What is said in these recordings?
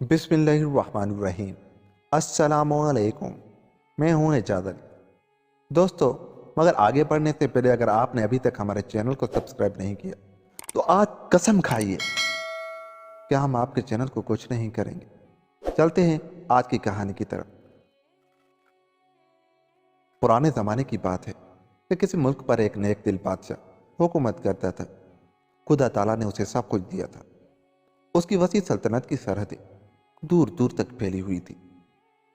بسم اللہ الرحمن الرحیم۔ السلام علیکم۔ میں ہوں اعجاز علی۔ دوستو، مگر آگے بڑھنے سے پہلے اگر آپ نے ابھی تک ہمارے چینل کو سبسکرائب نہیں کیا تو آج قسم کھائیے کہ ہم آپ کے چینل کو کچھ نہیں کریں گے۔ چلتے ہیں آج کی کہانی کی طرف۔ پرانے زمانے کی بات ہے کہ کسی ملک پر ایک نیک دل بادشاہ حکومت کرتا تھا۔ خدا تعالیٰ نے اسے سب کچھ دیا تھا۔ اس کی وسیع سلطنت کی سرحدیں دور دور تک پھیلی ہوئی تھی۔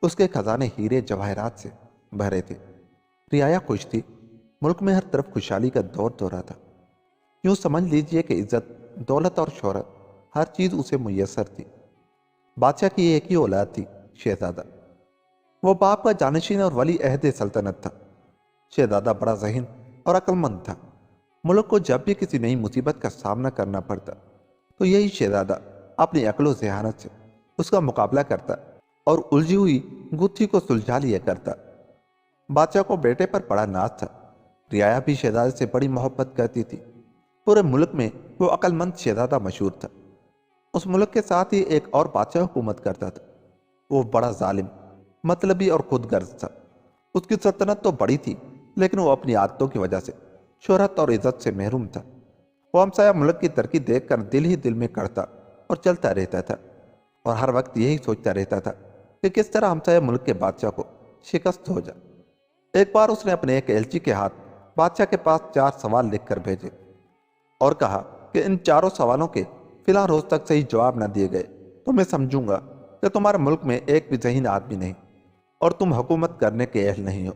اس کے خزانے ہیرے جواہرات سے بھرے تھے۔ رعایا خوش تھی۔ ملک میں ہر طرف خوشحالی کا دور دورہ تھا۔ یوں سمجھ لیجئے کہ عزت، دولت اور شہرت ہر چیز اسے میسر تھی۔ بادشاہ کی ایک ہی اولاد تھی، شہزادہ۔ وہ باپ کا جانشین اور ولی عہد سلطنت تھا۔ شہزادہ بڑا ذہین اور عقل مند تھا۔ ملک کو جب بھی کسی نئی مصیبت کا سامنا کرنا پڑتا تو یہی شہزادہ اپنی عقل و ذہانت سے اس کا مقابلہ کرتا اور الجھی ہوئی گتھی کو سلجھا لیا کرتا۔ بادشاہ کو بیٹے پر بڑا ناز تھا۔ رعایا بھی شہزادے سے بڑی محبت کرتی تھی۔ پورے ملک میں وہ عقل مند شہزادہ مشہور تھا۔ اس ملک کے ساتھ ہی ایک اور بادشاہ حکومت کرتا تھا۔ وہ بڑا ظالم، مطلبی اور خود غرض تھا۔ اس کی سلطنت تو بڑی تھی، لیکن وہ اپنی عادتوں کی وجہ سے شہرت اور عزت سے محروم تھا۔ وہ ہمسایہ ملک کی ترقی دیکھ کر دل ہی دل میں کڑتا اور چلتا رہتا تھا، اور ہر وقت یہی سوچتا رہتا تھا کہ کس طرح ہمسایہ ملک کے بادشاہ کو شکست ہو جائے۔ ایک بار اس نے اپنے ایک ایلچی کے ہاتھ بادشاہ کے پاس 4 سوال لکھ کر بھیجے اور کہا کہ ان چاروں سوالوں کے فی الحال روز تک صحیح جواب نہ دیے گئے تو میں سمجھوں گا کہ تمہارے ملک میں ایک بھی ذہین آدمی نہیں اور تم حکومت کرنے کے اہل نہیں ہو۔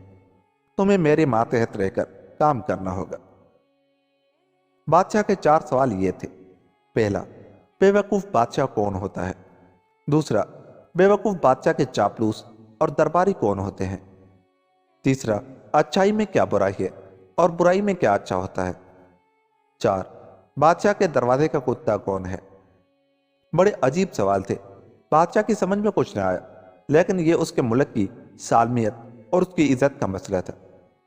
تمہیں میرے ماتحت رہ کر کام کرنا ہوگا۔ بادشاہ کے 4 سوال یہ تھے۔ پہلا، بے وقوف بادشاہ کون ہوتا ہے؟ دوسرا، بے وقوف بادشاہ کے چاپلوس اور درباری کون ہوتے ہیں؟ تیسرا، اچھائی میں کیا برائی ہے اور برائی میں کیا اچھا ہوتا ہے؟ 4، بادشاہ کے دروازے کا کتا کون ہے؟ بڑے عجیب سوال تھے۔ بادشاہ کی سمجھ میں کچھ نہ آیا، لیکن یہ اس کے ملک کی سالمیت اور اس کی عزت کا مسئلہ تھا۔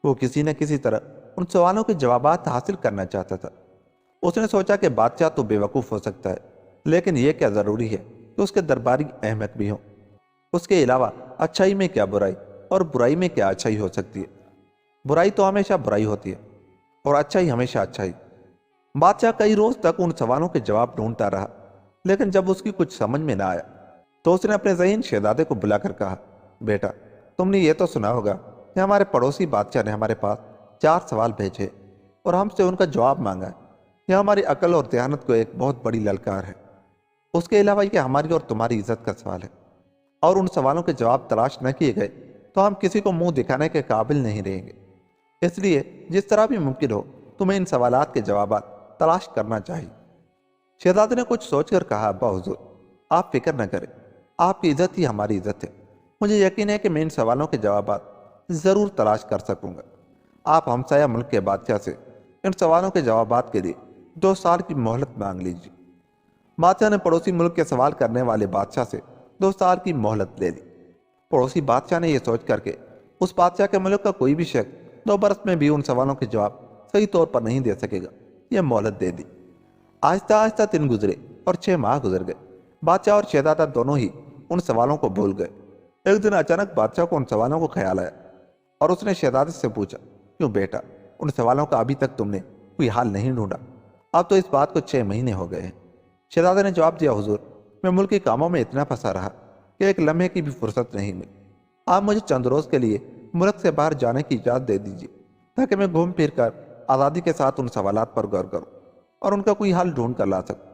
وہ کسی نہ کسی طرح ان سوالوں کے جوابات حاصل کرنا چاہتا تھا۔ اس نے سوچا کہ بادشاہ تو بے وقوف ہو سکتا ہے، لیکن یہ کیا ضروری ہے کہ اس کے درباری احمق بھی ہوں؟ اس کے علاوہ اچھائی میں کیا برائی اور برائی میں کیا اچھائی ہو سکتی ہے؟ برائی تو ہمیشہ برائی ہوتی ہے اور اچھائی ہمیشہ اچھائی۔ بادشاہ کئی روز تک ان سوالوں کے جواب ڈھونڈتا رہا، لیکن جب اس کی کچھ سمجھ میں نہ آیا تو اس نے اپنے ذہین شہزادے کو بلا کر کہا، بیٹا، تم نے یہ تو سنا ہوگا کہ ہمارے پڑوسی بادشاہ نے ہمارے پاس 4 سوال بھیجے اور ہم سے ان کا جواب مانگا ہے۔ یہ ہماری عقل اور ذہانت کو ایک بہت بڑی للکار ہے۔ اس کے علاوہ یہ ہماری اور تمہاری عزت کا سوال ہے، اور ان سوالوں کے جواب تلاش نہ کیے گئے تو ہم کسی کو منہ دکھانے کے قابل نہیں رہیں گے۔ اس لیے جس طرح بھی ممکن ہو تمہیں ان سوالات کے جوابات تلاش کرنا چاہیے۔ شہزادے نے کچھ سوچ کر کہا، ابا حضور، آپ فکر نہ کریں، آپ کی عزت ہی ہماری عزت ہے۔ مجھے یقین ہے کہ میں ان سوالوں کے جوابات ضرور تلاش کر سکوں گا۔ آپ ہمسایہ ملک کے بادشاہ سے ان سوالوں کے جوابات کے لیے 2 سال کی مہلت مانگ لیجیے۔ بادشاہ نے پڑوسی ملک کے سوال کرنے والے بادشاہ سے 2 سال کی مہلت لے لی۔ پڑوسی بادشاہ نے یہ سوچ کر کے اس بادشاہ کے ملک کا کوئی بھی شخص 2 برس میں بھی ان سوالوں کے جواب صحیح طور پر نہیں دے سکے گا، یہ مہلت دے دی۔ آہستہ آہستہ 3 گزرے اور 6 ماہ گزر گئے۔ بادشاہ اور شہزادہ دونوں ہی ان سوالوں کو بھول گئے۔ ایک دن اچانک بادشاہ کو ان سوالوں کو خیال آیا اور اس نے شہزادے سے پوچھا، کیوں بیٹا، ان سوالوں کا ابھی تک تم نے کوئی حل نہیں ڈھونڈا؟ اب تو اس بات کو 6 مہینے ہو گئے ہیں۔ شہزادے نے جواب دیا، حضور، میں ملکی کاموں میں اتنا پھنسا رہا کہ ایک لمحے کی بھی فرصت نہیں ملی۔ آپ مجھے چند روز کے لیے ملک سے باہر جانے کی اجازت دے دیجیے تاکہ میں گھوم پھر کر آزادی کے ساتھ ان سوالات پر غور کروں اور ان کا کوئی حل ڈھونڈ کر لا سکوں۔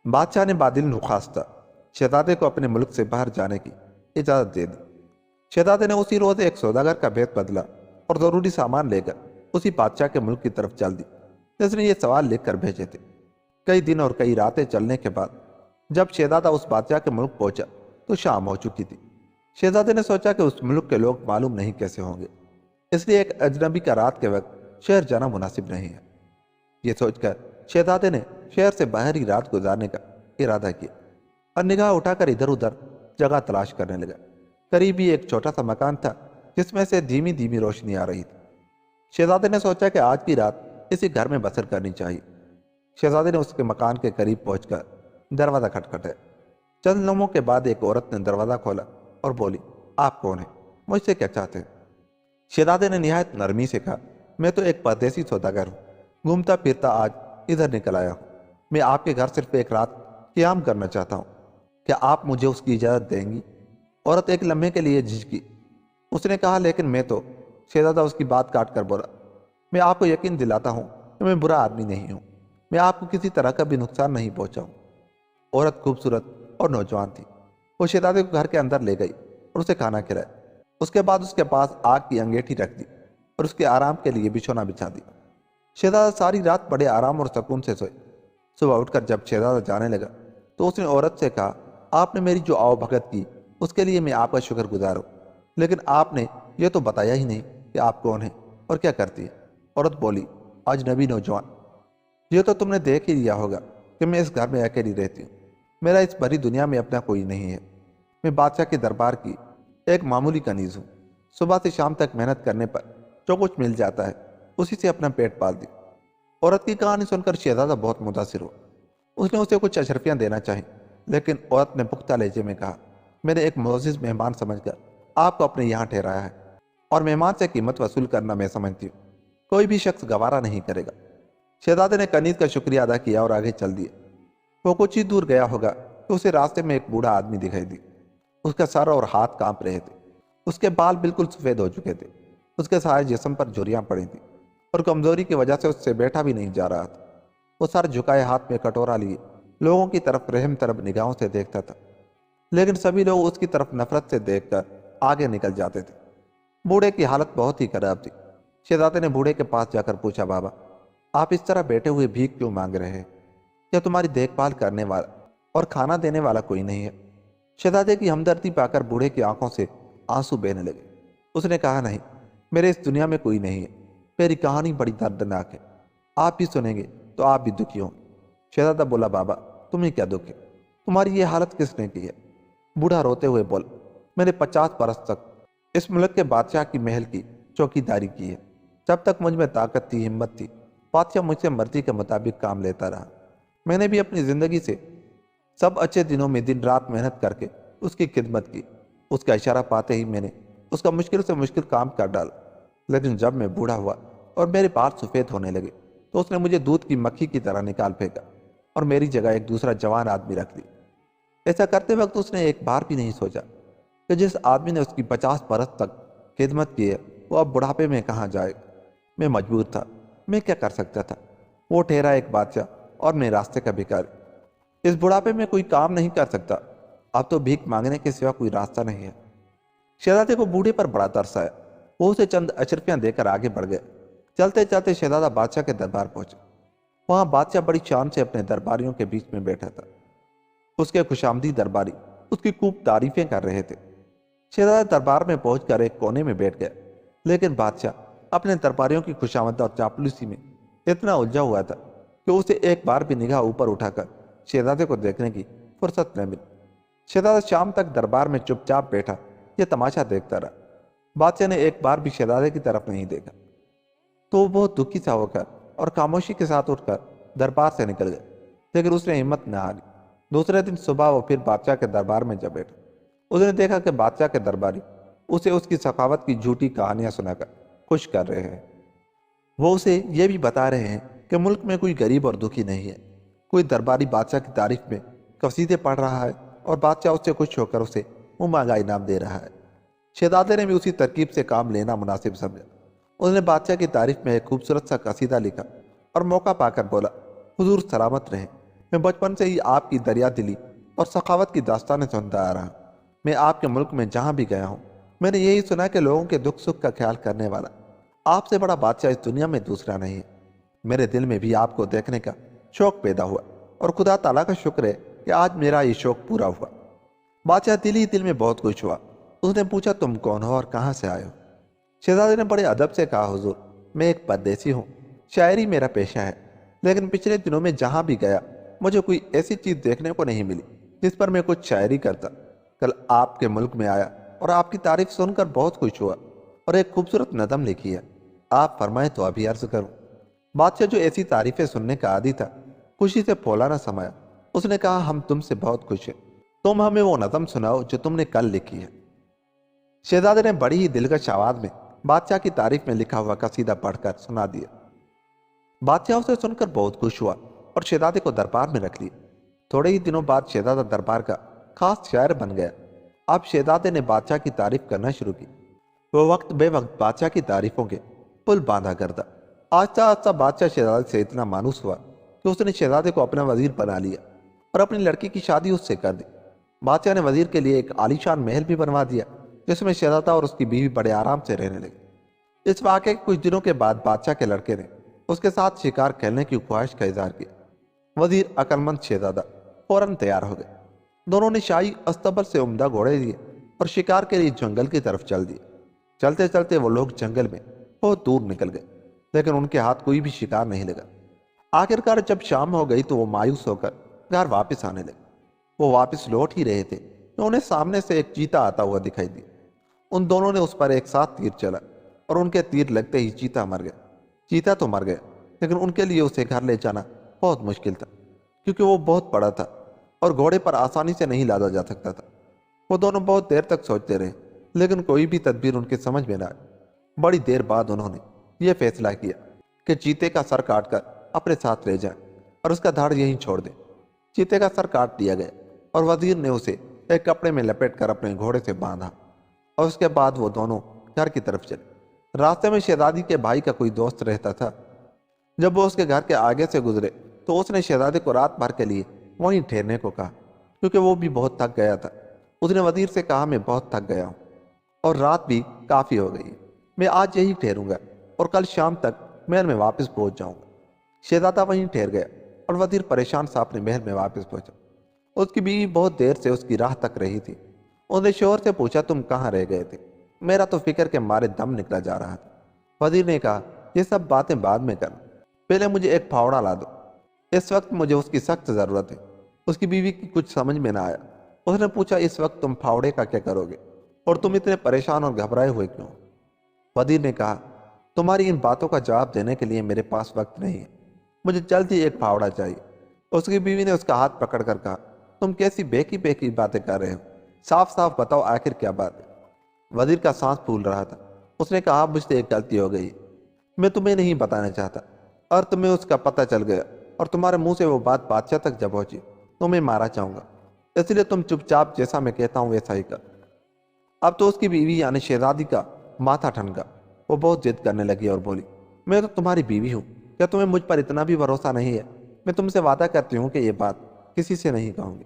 بادشاہ نے بادل نخواستہ شہزادے کو اپنے ملک سے باہر جانے کی اجازت دے دی۔ شہزادے نے اسی روز ایک سوداگر کا بھیت بدلا اور ضروری سامان لے کر اسی بادشاہ کے ملک کی طرف چل دی جس نے یہ سوال لکھ کر بھیجے تھے۔ کئی دن اور کئی راتیں چلنے کے بعد جب شہزادہ اس بادشاہ کے ملک پہنچا تو شام ہو چکی تھی۔ شہزادے نے سوچا کہ اس ملک کے لوگ معلوم نہیں کیسے ہوں گے، اس لیے ایک اجنبی کا رات کے وقت شہر جانا مناسب نہیں ہے۔ یہ سوچ کر شہزادے نے شہر سے باہر ہی رات گزارنے کا ارادہ کیا اور نگاہ اٹھا کر ادھر ادھر جگہ تلاش کرنے لگا۔ قریب ہی ایک چھوٹا سا مکان تھا جس میں سے دھیمی دھیمی روشنی آ رہی تھی۔ شہزادے نے سوچا کہ آج کی رات اسی گھر میں بسر کرنی چاہیے۔ شہزادے نے اس کے مکان کے قریب پہنچ کر دروازہ کھٹکھٹایا۔ چند لمحوں کے بعد ایک عورت نے دروازہ کھولا اور بولی، آپ کون ہیں؟ مجھ سے کیا چاہتے ہیں؟ شہزادے نے نہایت نرمی سے کہا، میں تو ایک پردیسی سوداگر ہوں، گھومتا پھرتا آج ادھر نکل آیا ہوں۔ میں آپ کے گھر صرف ایک رات قیام کرنا چاہتا ہوں، کیا آپ مجھے اس کی اجازت دیں گی؟ عورت ایک لمحے کے لیے جھجکی۔ اس نے کہا، لیکن میں تو… شہزادہ اس کی بات کاٹ کر بولا، میں آپ کو یقین دلاتا ہوں کہ میں برا آدمی نہیں ہوں، میں آپ کو کسی طرح کا بھی نقصان نہیں پہنچاؤں۔ عورت خوبصورت اور نوجوان تھی۔ وہ شہزادے کو گھر کے اندر لے گئی اور اسے کھانا کھلایا۔ اس کے بعد اس کے پاس آگ کی انگیٹھی رکھ دی اور اس کے آرام کے لیے بچھونا بچھا دیا۔ شہزادہ ساری رات بڑے آرام اور سکون سے سوئے۔ صبح اٹھ کر جب شہزادہ جانے لگا تو اس نے عورت سے کہا، آپ نے میری جو آؤ بھگت کی اس کے لیے میں آپ کا شکر گزار ہوں، لیکن آپ نے یہ تو بتایا ہی نہیں کہ آپ کون ہیں اور کیا کرتی ہیں۔ عورت بولی، اجنبی نوجوان، یہ تو تم نے دیکھ ہی لیا ہوگا کہ میں اس گھر میں اکیلی رہتی ہوں، میرا اس بڑی دنیا میں اپنا کوئی نہیں ہے، میں بادشاہ کے دربار کی ایک معمولی کنیز ہوں۔ صبح سے شام تک محنت کرنے پر جو کچھ مل جاتا ہے اسی سے اپنا پیٹ پال دی۔ عورت کی کہانی سن کر شہزادہ بہت متاثر ہوا۔ اس نے اسے کچھ اشرفیاں دینا چاہی، لیکن عورت نے پختہ لہجے میں کہا، میں نے ایک معزز مہمان سمجھ کر آپ کو اپنے یہاں ٹھہرایا ہے، اور مہمان سے قیمت وصول کرنا میں سمجھتی ہوں کوئی بھی شخص گوارا نہیں کرے گا۔ شہزادے نے کنیز کا شکریہ ادا کیا اور آگے چل دیا۔ وہ کچھ ہی دور گیا ہوگا کہ اسے راستے میں ایک بوڑھا آدمی دکھائی دی۔ اس کا سر اور ہاتھ کانپ رہے تھے، اس کے بال بالکل سفید ہو چکے تھے، اس کے سارے جسم پر جھریاں پڑی تھیں اور کمزوری کی وجہ سے اس سے بیٹھا بھی نہیں جا رہا تھا۔ وہ سر جھکائے ہاتھ میں کٹورا لیے لوگوں کی طرف رحم طلب نگاہوں سے دیکھتا تھا، لیکن سبھی لوگ اس کی طرف نفرت سے دیکھ کر آگے نکل جاتے تھے۔ بوڑھے کی حالت بہت ہی خراب تھی۔ شہزادے نے بوڑھے کے پاس جا کر پوچھا، بابا آپ اس طرح بیٹھے ہوئے بھیک کیوں مانگ رہے ہیں؟ کیا تمہاری دیکھ بھال کرنے والا اور کھانا دینے والا کوئی نہیں ہے؟ شہزادے کی ہمدردی پا کر بوڑھے کی آنکھوں سے آنسو بہنے لگے۔ اس نے کہا، نہیں، میرے اس دنیا میں کوئی نہیں ہے، میری کہانی بڑی دردناک ہے، آپ بھی سنیں گے تو آپ بھی دکھی ہوں۔ شہزادہ بولا، بابا تمہیں کیا دکھ ہے؟ تمہاری یہ حالت کس نے کی ہے؟ بوڑھا روتے ہوئے بولا، میں نے 50 برس تک اس ملک کے بادشاہ کی محل کی چوکی داری کی ہے۔ جب تک مجھ میں طاقت تھی، ہمت تھی، بادشاہ مجھ سے مرضی کے مطابق کام لیتا رہا۔ میں نے بھی اپنی زندگی سے سب اچھے دنوں میں دن رات محنت کر کے اس کی خدمت کی۔ اس کا اشارہ پاتے ہی میں نے اس کا مشکل سے مشکل کام کر ڈالا، لیکن جب میں بوڑھا ہوا اور میرے بال سفید ہونے لگے تو اس نے مجھے دودھ کی مکھی کی طرح نکال پھینکا اور میری جگہ ایک دوسرا جوان آدمی رکھ دی۔ ایسا کرتے وقت اس نے ایک بار بھی نہیں سوچا کہ جس آدمی نے اس کی 50 برس تک خدمت کی ہے وہ اب بڑھاپے میں کہاں جائے گا۔ میں مجبور تھا، میں کیا کر سکتا تھا؟ وہ ٹھہرا ایک بادشاہ اور میں راستے کا بھکاری، اس بڑھاپے میں کوئی کام نہیں کر سکتا، اب تو بھیک مانگنے کے سوا کوئی راستہ نہیں ہے۔ شہزادے کو بوڑھے پر بڑا ترس آیا۔ وہ اسے چند اشرفیاں دے کر آگے بڑھ گئے۔ چلتے چلتے شہزادہ بادشاہ کے دربار پہنچے۔ وہاں بادشاہ بڑی شان سے اپنے درباریوں کے بیچ میں بیٹھا تھا۔ اس کے خوشامدید درباری اس کی خوب تعریفیں کر رہے تھے۔ شہزادہ دربار میں پہنچ کر ایک کونے میں بیٹھ گیا، لیکن بادشاہ اپنے درباریوں کی خوشامد اور چاپلوسی میں اتنا الجھا ہوا تھا کہ اسے ایک بار بھی نگاہ اوپر اٹھا کر شہزادے کو دیکھنے کی فرصت نہ ملی۔ شہزادہ شام تک دربار میں چپ چاپ بیٹھا یہ تماشا دیکھتا رہا۔ بادشاہ نے ایک بار بھی شہزادے کی طرف نہیں دیکھا تو وہ بہت دکھی سا ہو کر اور خاموشی کے ساتھ اٹھ کر دربار سے نکل گئے، لیکن اس نے ہمت نہ ہاری۔ دوسرے دن صبح وہ پھر بادشاہ کے دربار میں جا بیٹھا۔ اس نے دیکھا کہ بادشاہ کے درباری اسے اس کی سخاوت کی جھوٹی کہانیاں سنا کر خوش کر رہے ہیں۔ وہ اسے یہ بھی بتا رہے ہیں کہ ملک میں کوئی غریب اور دکھی نہیں ہے۔ کوئی درباری بادشاہ کی تعریف میں قصیدے پڑھ رہا ہے اور بادشاہ اس سے خوش ہو کر اسے منہ مانگا انعام دے رہا ہے۔ شہزادے نے بھی اسی ترکیب سے کام لینا مناسب سمجھا۔ اس نے بادشاہ کی تعریف میں ایک خوبصورت سا قصیدہ لکھا اور موقع پا کر بولا، حضور سلامت رہیں، میں بچپن سے ہی آپ کی دریا دلی اور سخاوت کی داستانیں سنتا آ رہا ہوں۔ میں آپ کے ملک میں جہاں بھی گیا ہوں میں نے یہی سنا کہ لوگوں کے دکھ سکھ کا خیال کرنے والا آپ سے بڑا بادشاہ اس دنیا میں دوسرا نہیں ہے۔ میرے دل میں بھی آپ کو دیکھنے کا شوق پیدا ہوا اور خدا تعالیٰ کا شکر ہے کہ آج میرا یہ شوق پورا ہوا۔ بادشاہ دل ہی دل میں بہت خوش ہوا۔ اس نے پوچھا، تم کون ہو اور کہاں سے آئے ہو؟ شہزادے نے بڑے ادب سے کہا، حضور میں ایک پردیسی ہوں، شاعری میرا پیشہ ہے، لیکن پچھلے دنوں میں جہاں بھی گیا مجھے کوئی ایسی چیز دیکھنے کو نہیں ملی جس پر میں کچھ شاعری کرتا۔ کل آپ کے ملک میں آیا اور آپ کی تعریف سن کر بہت خوش ہوا اور ایک خوبصورت نظم لکھی ہے، آپ فرمائیں تو ابھی عرض کروں۔ بادشاہ جو ایسی تعریفیں سننے کا عادی تھا خوشی سے پھولا نہ سمایا۔ اس نے کہا، ہم تم سے بہت خوش ہیں، तुम हमें वो नज़म सुनाओ जो तुमने कल लिखी है। शहजादे ने बड़ी ही दिलकश आवाज में बादशाह की तारीफ में लिखा हुआ कसीदा पढ़कर सुना दिया। बादशाह उसे सुनकर बहुत खुश हुआ और शहजादे को दरबार में रख लिया। थोड़े ही दिनों बाद शहजादा दरबार का खास शायर बन गया। अब शहजादे ने बादशाह की तारीफ करना शुरू की। वो वक्त बे वक्त बादशाह की तारीफों के पुल बांधा करता। आस्ता आस्ता बादशाह शहजादे से इतना मानूस हुआ कि उसने शहजादे को अपना वजीर बना लिया और अपनी लड़की की शादी उससे कर दी। बादशाह ने वजीर के लिए एक आलीशान महल भी बनवा दिया जिसमें शहजादा और उसकी बीवी बड़े आराम से रहने लगे। इस वाक़े के कुछ दिनों के बाद बादशाह के लड़के ने उसके साथ शिकार खेलने की ख्वाहिश का इजहार किया। वजीर अक्लमंद शहजादा फौरन तैयार हो गए। दोनों ने शाही अस्तबल से उम्दा घोड़े दिए और शिकार के लिए जंगल की तरफ चल दिए। चलते चलते वो लोग जंगल में बहुत दूर निकल गए, लेकिन उनके हाथ कोई भी शिकार नहीं लगा। आखिरकार जब शाम हो गई तो वो मायूस होकर घर वापस आने लगे। वो वापस लौट ही रहे थे कि उन्हें सामने से एक चीता आता हुआ दिखाई दिया। उन दोनों ने उस पर एक साथ तीर चला और उनके तीर लगते ही चीता मर गया। चीता तो मर गया, लेकिन उनके लिए उसे घर ले जाना बहुत मुश्किल था, क्योंकि वो बहुत बड़ा था और घोड़े पर आसानी से नहीं लादा जा सकता था। वो दोनों बहुत देर तक सोचते रहे, लेकिन कोई भी तदबीर उनके समझ में न आई। बड़ी देर बाद उन्होंने ये फैसला किया कि चीते का सर काटकर अपने साथ ले जाएं और उसका धड़ यहीं छोड़ दें। चीते का सर काट दिया गया और वजीर ने उसे एक कपड़े में लपेटकर अपने घोड़े से बांधा और उसके बाद वो दोनों घर की तरफ चले। रास्ते में शहजादी के भाई का कोई दोस्त रहता था। जब वो उसके घर के आगे से गुजरे तो उसने शहजादे को रात भर के लिए वहीं ठहरने को कहा, क्योंकि वो भी बहुत थक गया था। उसने वजीर से कहा, मैं बहुत थक गया हूँ और रात भी काफ़ी हो गई है। मैं आज यही ठहरूंगा और कल शाम तक महल में वापस पहुँच जाऊँगा। शहजादा वहीं ठहर गया और वजीर परेशान सा अपने महल में वापस पहुँचा। उसकी बीवी बहुत देर से उसकी राह तक रही थी। उसने शोहर से पूछा, तुम कहाँ रह गए थे? मेरा तो फिक्र के मारे दम निकला जा रहा था। वजीर ने कहा, ये सब बातें बाद में करना, पहले मुझे एक फावड़ा ला दो। इस वक्त मुझे उसकी सख्त ज़रूरत है। उसकी बीवी की कुछ समझ में ना आया। उसने पूछा, इस वक्त तुम फावड़े का क्या करोगे और तुम इतने परेशान और घबराए हुए क्यों? वजीर ने कहा, तुम्हारी इन बातों का जवाब देने के लिए मेरे पास वक्त नहीं है। मुझे जल्द ही एक फावड़ा चाहिए। उसकी बीवी ने उसका हाथ पकड़कर कहा, तुम कैसी बेकी बेकी बातें कर रहे हो? साफ साफ बताओ आखिर क्या बात है। वजीर का सांस फूल रहा था। उसने कहा, मुझसे एक गलती हो गई। मैं तुम्हें नहीं बताना चाहता और तुम्हें उसका पता चल गया और तुम्हारे मुंह से वो बात बादशाह तक जब पहुंची तो मैं मारा चाहूंगा। इसलिए तुम चुपचाप जैसा मैं कहता हूँ वैसा ही कर। अब तो उसकी बीवी यानी शहजादी का माथा ठनका। वो बहुत जिद करने लगी और बोली, मैं तो तुम्हारी बीवी हूँ, क्या तुम्हें मुझ पर इतना भी भरोसा नहीं है? मैं तुमसे वादा करती हूँ कि ये बात किसी से नहीं कहूँगी।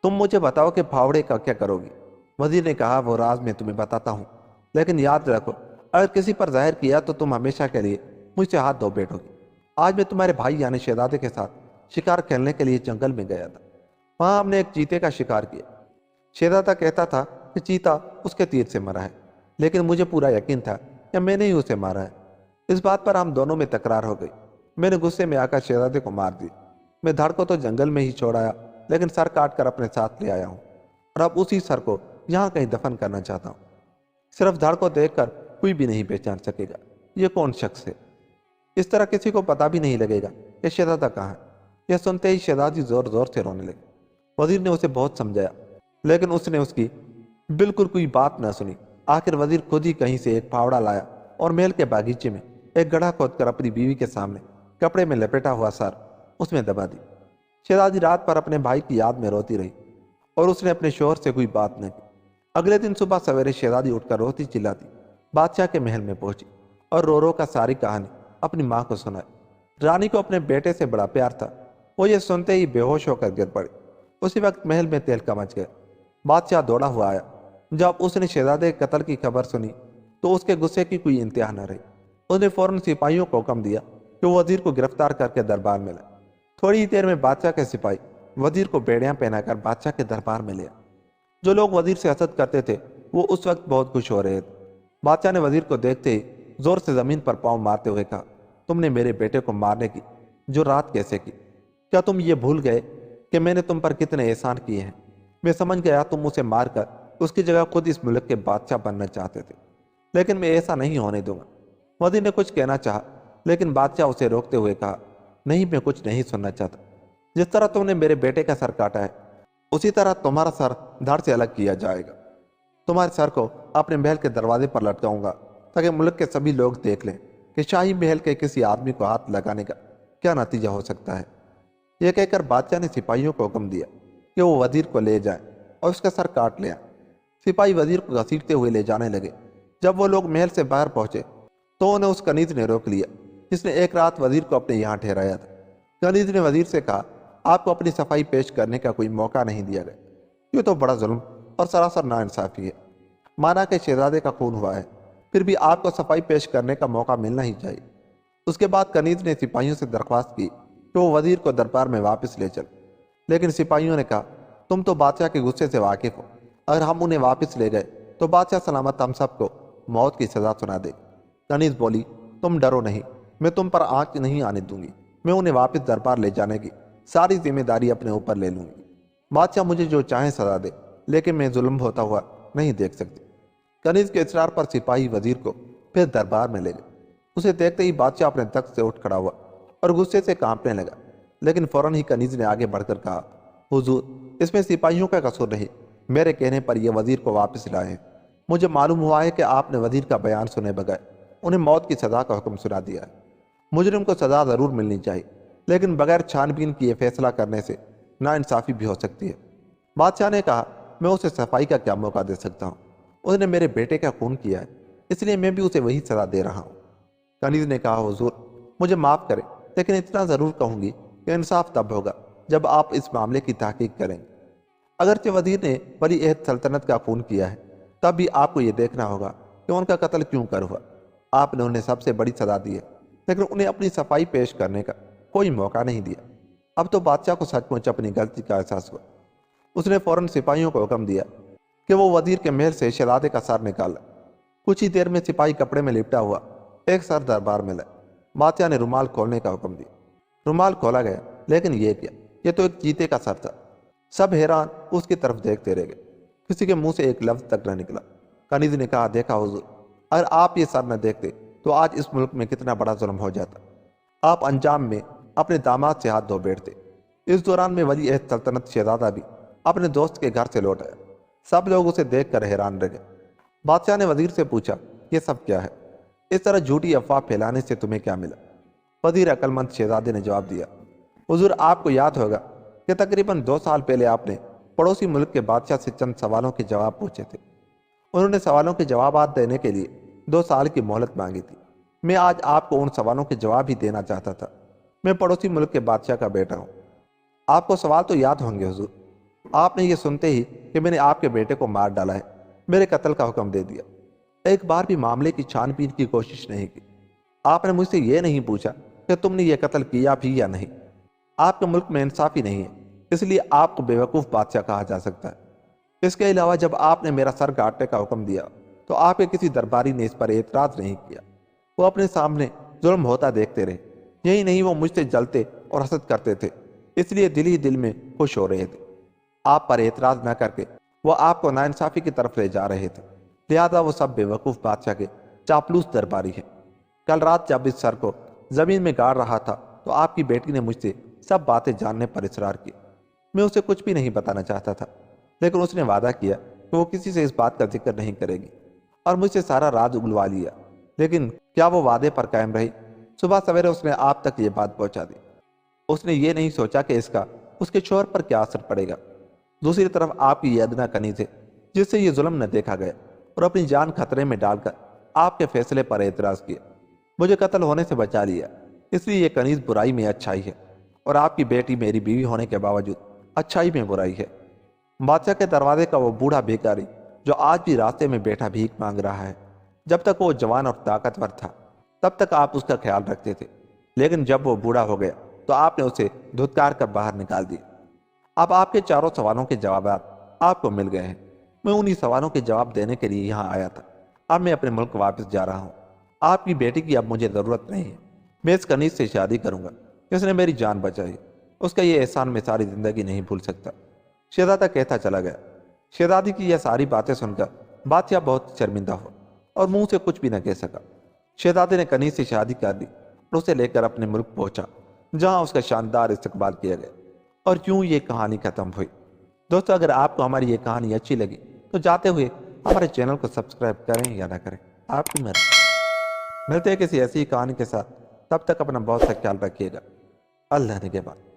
तुम मुझे बताओ कि फावड़े का क्या करोगी? वजीर ने कहा, वो राज मैं तुम्हें बताता हूँ, लेकिन याद रखो अगर किसी पर जाहिर किया तो तुम हमेशा के लिए मुझसे हाथ धो बैठोगी। आज मैं तुम्हारे भाई यानी शहजादे के साथ शिकार खेलने के लिए जंगल में गया था। वहां हमने एक चीते का शिकार किया। शहजादा कहता था कि चीता उसके तीर से मरा है, लेकिन मुझे पूरा यकीन था कि मैंने ही उसे मारा है। इस बात पर हम दोनों में तकरार हो गई। मैंने गुस्से में आकर शहजादे को मार दिया। मैं धड़ को तो जंगल में ही छोड़ आया, लेकिन सर काट कर अपने साथ ले आया हूँ और अब उसी सर को यहाँ कहीं दफन करना चाहता हूँ। सिर्फ धड़ को देखकर कोई भी नहीं पहचान सकेगा ये कौन शख्स है। इस तरह किसी को पता भी नहीं लगेगा कि शहजादा कहाँ है। यह सुनते ही शहजादी जोर जोर से रोने लगी। वजीर ने उसे बहुत समझाया, लेकिन उसने उसकी बिल्कुल कोई बात न सुनी। आखिर वजीर खुद ही कहीं से एक फावड़ा लाया और महल के बागीचे में एक गड्ढा खोदकर अपनी बीवी के सामने कपड़े में लपेटा हुआ सर उसमें दबा दी। शहजादी रात पर अपने भाई की याद में रोती रही और उसने अपने शोहर से कोई बात न की। अगले दिन सुबह सवेरे शहजादी उठकर रोती चिल्लाती बादशाह के महल में पहुंची और रो रो का सारी कहानी अपनी माँ को सुनाई। रानी को अपने बेटे से बड़ा प्यार था। वो ये सुनते ही बेहोश होकर गिर पड़ी। उसी वक्त महल में तहलका मच गया। बादशाह दौड़ा हुआ आया। जब उसने शहजादे के कत्ल की खबर सुनी तो उसके गुस्से की कोई इंतहा न रही। उसने फौरन सिपाहियों को हुक्म दिया कि वो वजीर को गिरफ्तार करके दरबार में लाए। थोड़ी ही देर में बादशाह के सिपाही वजीर को बेड़ियां पहनाकर बादशाह के दरबार में लिया। जो लोग वजीर से हसद करते थे वो उस वक्त बहुत खुश हो रहे थे। बादशाह ने वजीर को देखते ही जोर से जमीन पर पांव मारते हुए कहा, तुमने मेरे बेटे को मारने की जो रात कैसे की? क्या तुम ये भूल गए कि मैंने तुम पर कितने एहसान किए हैं? मैं समझ गया तुम उसे मारकर उसकी जगह खुद इस मुल्क के बादशाह बनना चाहते थे, लेकिन मैं ऐसा नहीं होने दूंगा। वजीर ने कुछ कहना चाहा, लेकिन बादशाह उसे रोकते हुए कहा, नहीं, मैं कुछ नहीं सुनना चाहता। जिस तरह तुमने मेरे बेटे का सर काटा है उसी तरह तुम्हारा सर धड़ से अलग किया जाएगा। तुम्हारे सर को अपने महल के दरवाजे पर लटकाऊंगा ताकि मुल्क के सभी लोग देख लें कि शाही महल के किसी आदमी को हाथ लगाने का क्या नतीजा हो सकता है। यह कहकर बादशाह ने सिपाहियों को हुक्म दिया कि वो वजीर को ले जाएं और उसका सर काट ले आएं। सिपाही वजीर को घसीटते हुए ले जाने लगे। जब वो लोग महल से बाहर पहुंचे तो उन्हें उस कनीज ने रोक लिया जिसने एक रात वजीर को अपने यहाँ ठहराया था। कनीज ने वजीर से कहा, आपको अपनी सफाई पेश करने का कोई मौका नहीं दिया गया। ये तो बड़ा जुल्म और सरासर नाइंसाफी है। माना कि शहजादे का खून हुआ है, फिर भी आपको सफाई पेश करने का मौका मिलना ही चाहिए। उसके बाद कनीज ने सिपाहियों से दरख्वास्त की कि वो वजीर को दरबार में वापस ले चल, लेकिन सिपाहियों ने कहा, तुम तो बादशाह के गुस्से से वाकिफ हो। अगर हम उन्हें वापस ले गए तो बादशाह सलामत हम सबको मौत की सजा सुना दे। कनीज बोली, तुम डरो नहीं, मैं तुम पर आंच नहीं आने दूंगी। मैं उन्हें वापस दरबार ले जाने की सारी जिम्मेदारी अपने ऊपर ले लूंगी। बादशाह मुझे जो चाहे सजा दे, लेकिन मैं जुल्म होता हुआ नहीं देख सकती। कनीज के इसरार पर सिपाही वजीर को फिर दरबार में ले गए। उसे देखते ही बादशाह अपने तख्त से उठ खड़ा हुआ और गुस्से से कांपने लगा, लेकिन फौरन ही कनीज ने आगे बढ़कर कहा, हुजूर, इसमें सिपाहियों का कसूर नहीं, मेरे कहने पर यह वजीर को वापस लाए हैं। मुझे मालूम हुआ है कि आपने वजीर का बयान सुने बगैर उन्हें मौत की सजा का हुक्म सुना दिया है। मुजरिम को सजा जरूर मिलनी चाहिए, लेकिन बगैर छानबीन किए फैसला करने से नाइंसाफी भी हो सकती है। बादशाह ने कहा, मैं उसे सफाई का क्या मौका दे सकता हूँ? उसने मेरे बेटे का खून किया है, इसलिए मैं भी उसे वही सजा दे रहा हूँ। कनीज ने कहा, हुजूर, मुझे माफ़ करें, लेकिन इतना ज़रूर कहूँगी कि इंसाफ तब होगा जब आप इस मामले की तहकीक करेंगे। अगरचे वजीर ने वली अहद सल्तनत का खून किया है, तब भी आपको ये देखना होगा कि उनका कत्ल क्यों कर हुआ। आपने उन्हें सबसे बड़ी सजा दी है, लेकिन उन्हें अपनी सफाई पेश करने का कोई मौका नहीं दिया। अब तो बादशाह को सचमुच अपनी गलती का एहसास हुआ। उसने फौरन सिपाहियों को हुक्म दिया कि वो वजीर के महल से शहजादे का सर निकाला। कुछ ही देर में सिपाही कपड़े में लिपटा हुआ एक सर दरबार में लाए। बादशाह ने रुमाल खोलने का हुक्म दिया। रुमाल खोला गया, लेकिन ये क्या, ये तो एक चीते का सर था। सब हैरान उसकी तरफ देखते रह गए। किसी के मुंह से एक लफ्ज तक न निकला। कनीज ने कहा, देखा हुजूर, अगर आप ये सर न देखते तो आज इस मुल्क में कितना बड़ा जुल्म हो जाता। आप अंजाम में अपने दामाद से हाथ धो बैठते। इस दौरान में वली अहद सल्तनत शहजादा भी अपने दोस्त के घर से लौट आया। सब लोग उसे देखकर हैरान रह गए। बादशाह ने वजीर से पूछा, ये सब क्या है? इस तरह झूठी अफवाह फैलाने से तुम्हें क्या मिला? वजीर अक्लमंद शहजादे ने जवाब दिया, हुजूर, आपको याद होगा कि तकरीबन 2 साल पहले आपने पड़ोसी मुल्क के बादशाह से चंद सवालों के जवाब पूछे थे। उन्होंने सवालों के जवाब देने के लिए 2 साल की मोहलत मांगी थी। मैं आज आपको उन सवालों के जवाब ही देना चाहता था। मैं पड़ोसी मुल्क के बादशाह का बेटा हूँ। आपको सवाल तो याद होंगे हुजूर। आपने ये सुनते ही कि मैंने आपके बेटे को मार डाला है, मेरे कत्ल का हुक्म दे दिया। एक बार भी मामले की छानबीन की कोशिश नहीं की। आपने मुझसे ये नहीं पूछा कि तुमने ये कत्ल किया भी या नहीं। आपके मुल्क में इंसाफी नहीं है, इसलिए आपको बेवकूफ़ बादशाह कहा जा सकता है। इसके अलावा जब आपने मेरा सर काटने का हुक्म दिया तो आपके किसी दरबारी ने इस पर एतराज़ नहीं किया। वो अपने सामने जुल्म होता देखते रहे। यही नहीं, वो मुझसे जलते और हसद करते थे, इसलिए दिल ही दिल में खुश हो रहे थे। आप पर एतराज़ न करके वो आपको नाइंसाफ़ी की तरफ ले जा रहे थे। लिहाजा वो सब बेवकूफ़ बादशाह के चापलूस दरबारी है। कल रात जब इस सर को ज़मीन में गाड़ रहा था तो आपकी बेटी ने मुझसे सब बातें जानने पर इसरार किया। मैं उसे कुछ भी नहीं बताना चाहता था, लेकिन उसने वादा किया कि वो किसी से इस बात का जिक्र नहीं करेगी और मुझसे सारा राज उगलवा लिया। लेकिन क्या वो वादे पर कायम रही? सुबह सवेरे उसने आप तक ये बात पहुंचा दी। उसने ये नहीं सोचा कि इसका उसके शोहर पर क्या असर पड़ेगा। दूसरी तरफ आपकी ये अदना कनीज है जिससे ये जुल्म न देखा गया और अपनी जान खतरे में डालकर आपके फैसले पर एतराज़ किया। मुझे कत्ल होने से बचा लिया, इसलिए ये कनीज बुराई में अच्छाई है और आपकी बेटी मेरी बीवी होने के बावजूद अच्छाई में बुराई है। बादशाह के दरवाजे का वो बूढ़ा भिखारी जो आज भी रास्ते में बैठा भीख मांग रहा है, जब तक वो जवान और ताकतवर था तब तक आप उसका ख्याल रखते थे, लेकिन जब वो बूढ़ा हो गया तो आपने उसे धुतकार कर बाहर निकाल दिया। अब आपके चारों सवालों के जवाब आपको मिल गए हैं। मैं उन्हीं सवालों के जवाब देने के लिए यहाँ आया था। अब मैं अपने मुल्क वापस जा रहा हूँ। आपकी बेटी की अब मुझे ज़रूरत नहीं है। मैं इस कनीज से शादी करूँगा, इसने मेरी जान बचाई। उसका ये एहसान मैं सारी ज़िंदगी नहीं भूल सकता। शहजादा कहता चला गया। शहजादी की यह सारी बातें सुनकर बादशाह बहुत शर्मिंदा हुआ और मुंह से कुछ भी न कह सका। शहजादे ने कनीज से शादी कर दी और उसे लेकर अपने मुल्क पहुंचा, जहां उसका शानदार इस्तकबाल किया गया। और यूं ये कहानी खत्म हुई। دوستو اگر آپ کو ہماری یہ کہانی اچھی لگی تو جاتے ہوئے ہمارے چینل کو سبسکرائب کریں یا نہ کریں، آپ کی مرضی۔ ملتے ہیں کسی ایسی کہانی کے ساتھ، تب تک اپنا بہت سا خیال رکھیے گا۔ اللہ نگہبان۔